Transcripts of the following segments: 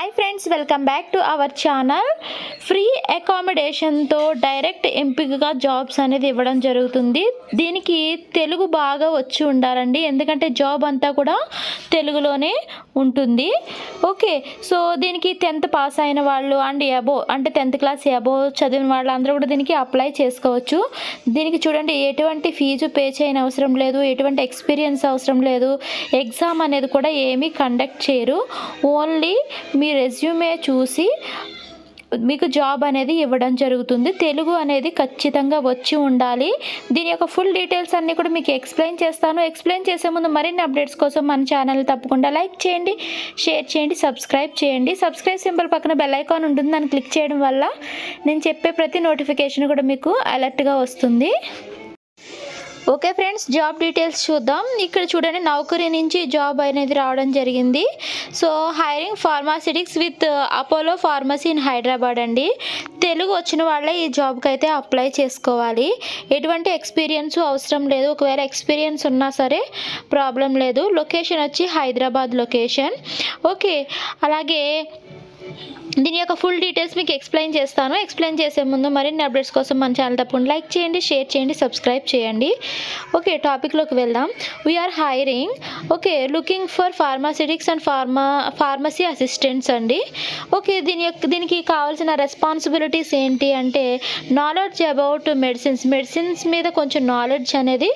Hi friends, welcome back to our channel. Free అకామిడేషన్తో direct ఎంపికగా jobs అనేది ఇవ్వడం జరుగుతుంది. దీనికి తెలుగు బాగా వచ్చి ఉండాలండి, ఎందుకంటే జాబ్ అంతా కూడా తెలుగులోనే ఉంటుంది. ఓకే, సో దీనికి 10th పాస్ అయిన వాళ్ళు అండ్ అబో అంటే 10th క్లాస్ అబో చదివిన వాళ్ళు అందరూ కూడా దీనికి అప్లై చేసుకోవచ్చు. దీనికి చూడండి, ఎటువంటి ఫీజు పే చేయని అవసరం లేదు, ఎటువంటి ఎక్స్పీరియన్స్ అవసరం లేదు, ఎగ్జామ్ అనేది కూడా ఏమీ కండక్ట్ చేయరు. ఓన్లీ మీ రెజ్యూమే చూసి మీకు జాబ్ అనేది ఇవ్వడం జరుగుతుంది. తెలుగు అనేది ఖచ్చితంగా వచ్చి ఉండాలి. దీని యొక్క ఫుల్ డీటెయిల్స్ అన్నీ కూడా మీకు ఎక్స్ప్లెయిన్ చేస్తాను. ఎక్స్ప్లెయిన్ చేసే ముందు మరిన్ని అప్డేట్స్ కోసం మన ఛానల్ తప్పకుండా లైక్ చేయండి, షేర్ చేయండి, సబ్స్క్రైబ్ చేయండి. సబ్స్క్రైబ్ సింబల్ పక్కన బెల్ ఐకాన్ ఉంటుంది, దాన్ని క్లిక్ చేయడం వల్ల నేను చెప్పే ప్రతి నోటిఫికేషన్ కూడా మీకు అలర్ట్గా వస్తుంది. ఓకే ఫ్రెండ్స్, జాబ్ డీటెయిల్స్ చూద్దాం. ఇక్కడ చూడండి, నౌకరీ నుంచి జాబ్ అనేది రావడం జరిగింది. So hiring pharmaceutics with Apollo pharmacy in Hyderabad అండి. తెలుగు వచ్చిన వాళ్ళే ఈ జాబ్కి అయితే అప్లై చేసుకోవాలి. ఎటువంటి ఎక్స్పీరియన్స్ అవసరం లేదు, ఒకవేళ ఎక్స్పీరియన్స్ ఉన్నా సరే ప్రాబ్లం లేదు. లొకేషన్ వచ్చి హైదరాబాద్ లొకేషన్. ఓకే, అలాగే దీని యొక్క ఫుల్ డీటెయిల్స్ మీకు ఎక్స్ప్లెయిన్ చేస్తాను. ఎక్స్ప్లెయిన్ చేసే ముందు మరిన్ని అప్డేట్స్ కోసం మన ఛానల్ తప్పకుండా లైక్ చేయండి, షేర్ చేయండి, సబ్స్క్రైబ్ చేయండి. ఓకే, టాపిక్లోకి వెళ్దాం. We are hiring looking for pharmaceutics and pharmacy assistants అండి. ఓకే, దీనికి కావాల్సిన రెస్పాన్సిబిలిటీస్ ఏంటి అంటే, నాలెడ్జ్ అబౌట్ మెడిసిన్స్ మీద కొంచెం నాలెడ్జ్ అనేది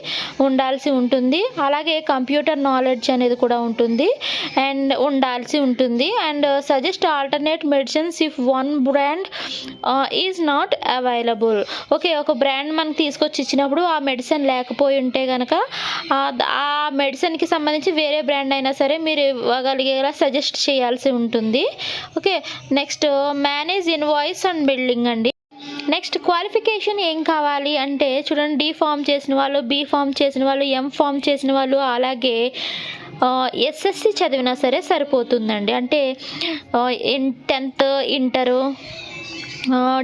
ఉండాల్సి ఉంటుంది. అలాగే కంప్యూటర్ నాలెడ్జ్ అనేది కూడా ఉంటుంది అండ్ ఉండాల్సి ఉంటుంది. And suggest alternate medicines if one brand is not available. Okay, ఒక బ్రాండ్ మనకు తీసుకొచ్చి ఇచ్చినప్పుడు ఆ మెడిసిన్ లేకపోయి ఉంటే కనుక ఆ మెడిసిన్కి సంబంధించి వేరే బ్రాండ్ అయినా సరే మీరు ఇవ్వగలిగేలా సజెస్ట్ చేయాల్సి ఉంటుంది. Okay, next manage invoice and building అండి. నెక్స్ట్ క్వాలిఫికేషన్ ఏం కావాలి అంటే చూడండి, డి ఫామ్ చేసిన వాళ్ళు, బి ఫామ్ చేసిన వాళ్ళు, ఎం ఫామ్ చేసిన వాళ్ళు, అలాగే ఎస్ఎస్సి చదివినా సరే సరిపోతుందండి. అంటే 10th ఇంటరు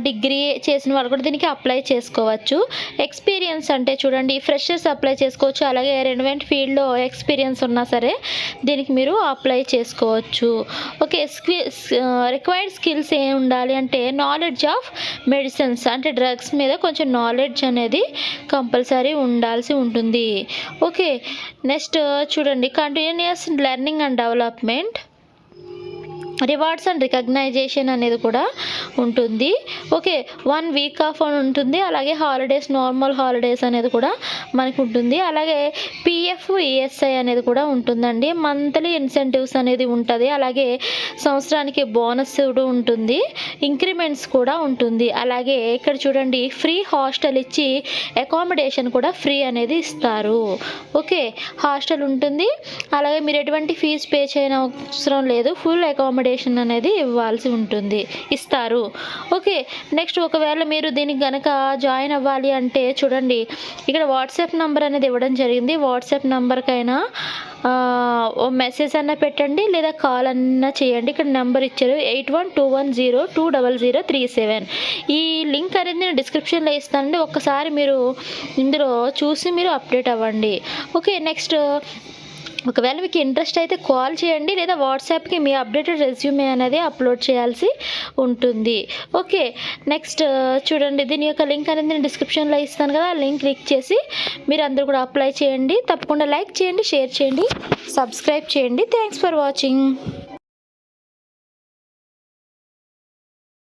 డిగ్రీ చేసిన వాళ్ళు కూడా దీనికి అప్లై చేసుకోవచ్చు. ఎక్స్పీరియన్స్ అంటే చూడండి, ఫ్రెషర్స్ అప్లై చేసుకోవచ్చు, అలాగే రెలవెంట్ ఫీల్డ్లో ఎక్స్పీరియన్స్ ఉన్నా సరే దీనికి మీరు అప్లై చేసుకోవచ్చు. ఓకే, రిక్వైర్డ్ స్కిల్స్ ఏం ఉండాలి అంటే నాలెడ్జ్ ఆఫ్ మెడిసిన్స్ అంటే డ్రగ్స్ మీద కొంచెం నాలెడ్జ్ అనేది కంపల్సరీ ఉండాల్సి ఉంటుంది. ఓకే, నెక్స్ట్ చూడండి, continuous learning and development, rewards and recognition అనేది కూడా ఉంటుంది. ఓకే, 1 వీక్ ఆఫ్ అని ఉంటుంది, అలాగే హాలిడేస్, నార్మల్ హాలిడేస్ అనేది కూడా మనకు ఉంటుంది. అలాగే పిఎఫ్ ఈఎస్ఐ అనేది కూడా ఉంటుందండి. మంత్లీ ఇన్సెంటివ్స్ అనేది ఉంటుంది, అలాగే సంవత్సరానికి బోనస్ కూడా ఉంటుంది, ఇంక్రిమెంట్స్ కూడా ఉంటుంది. అలాగే ఇక్కడ చూడండి, ఫ్రీ హాస్టల్ ఇచ్చి అకామిడేషన్ కూడా ఫ్రీ అనేది ఇస్తారు. ఓకే, హాస్టల్ ఉంటుంది, అలాగే మీరు ఎటువంటి ఫీజు పే చేయని అవసరం లేదు, ఫుల్ అకామిడేషన్ అనేది ఇవ్వాల్సి ఉంటుంది, ఇస్తారు. ఓకే, నెక్స్ట్ ఒకవేళ మీరు దీనికి కనుక జాయిన్ అవ్వాలి అంటే చూడండి, ఇక్కడ వాట్సాప్ నెంబర్ అనేది ఇవ్వడం జరిగింది. వాట్సాప్ నెంబర్కైనా ఓ మెసేజ్ అన్నా పెట్టండి, లేదా కాల్ అన్నా చేయండి. ఇక్కడ నెంబర్ ఇచ్చారు 8121020037. ఈ లింక్ అనేది నేను డిస్క్రిప్షన్లో ఇస్తానండి, ఒక్కసారి మీరు ఇందులో చూసి మీరు అప్డేట్ అవ్వండి. ఓకే, నెక్స్ట్ ఒకవేళ మీకు ఇంట్రెస్ట్ అయితే కాల్ చేయండి, లేదా వాట్సాప్కి మీ అప్డేటెడ్ రెజ్యూమే అనేది అప్లోడ్ చేయాల్సి ఉంటుంది. ఓకే, నెక్స్ట్ చూడండి, దీని యొక్క లింక్ అనేది నేను డిస్క్రిప్షన్లో ఇస్తాను కదా, ఆ లింక్ క్లిక్ చేసి మీరు అందరూ కూడా అప్లై చేయండి. తప్పకుండా లైక్ చేయండి, షేర్ చేయండి, సబ్స్క్రైబ్ చేయండి. Thanks for watching.